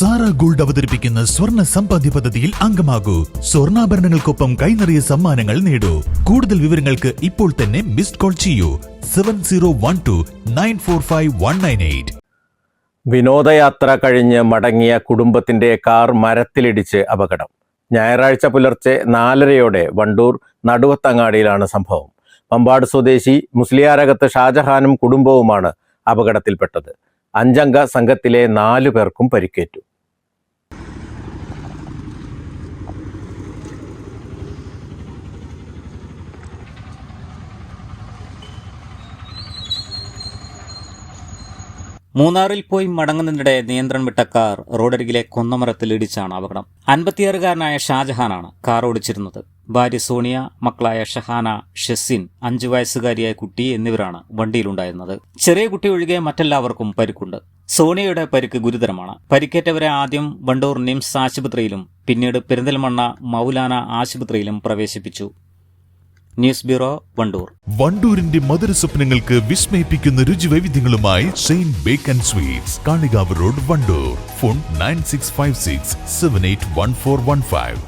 Sara gold അവതരിപ്പിക്കുന്ന സ്വർണ്ണ സമ്പാദ്യ പദ്ധതിയിൽ അംഗമാകൂ. സ്വർണ്ണാഭരണങ്ങൾക്കൊപ്പം കൈനിറിയ സമ്മാനങ്ങൾ നേടൂ. കൂടുതൽ വിവരങ്ങൾക്ക് ഇപ്പോൾ തന്നെ മിസ്ഡ് കോൾ ചെയ്യൂ 7012945198. വിനോദയാത്ര കഴിഞ്ഞ് മടങ്ങിയ കുടുംബത്തിന്റെ കാർ മരത്തിലിടിച്ച് അപകടം. ഞായറാഴ്ച പുലർച്ചെ 4:30 വണ്ടൂർ നടുവത്തങ്ങാടിയിലാണ് സംഭവം. പമ്പാട് സ്വദേശി മുസ്ലിയാരകത്ത് ഷാജഹാനും കുടുംബവുമാണ് അപകടത്തിൽപ്പെട്ടത്. 5 അംഗ സംഘത്തിലെ 4 പേർക്കും പരിക്കേറ്റു. മൂന്നാറിൽ പോയി മടങ്ങുന്നതിനിടെ നിയന്ത്രണം വിട്ട കാർ റോഡരികിലെ കൊന്നമരത്തിൽ ഇടിച്ചാണ് അപകടം. 56-കാരനായ ഷാജഹാനാണ് കാർ ഓടിച്ചിരുന്നത്. ഭാര്യ സോണിയ, മക്കളായ ഷഹാന, ഷെസിൻ, 5 വയസ്സുകാരിയായ കുട്ടി എന്നിവരാണ് വണ്ടിയിലുണ്ടായിരുന്നത്. ചെറിയ കുട്ടി ഒഴികെ മറ്റെല്ലാവർക്കും പരിക്കുണ്ട്. സോണിയയുടെ പരിക്ക് ഗുരുതരമാണ്. പരിക്കേറ്റവരെ ആദ്യം വണ്ടൂർ നിംസ് ആശുപത്രിയിലും പിന്നീട് പെരിന്തൽമണ്ണ മൗലാന ആശുപത്രിയിലും പ്രവേശിപ്പിച്ചു. News bureau, Wandoor. വണ്ടൂരിന്റെ മധുര സ്വപ്നങ്ങൾക്ക് വിസ്മയിപ്പിക്കുന്ന രുചിവൈവിധ്യങ്ങളുമായി Saint Bake and Sweets, Kalikavu road, Wandoor. Phone 9656781415.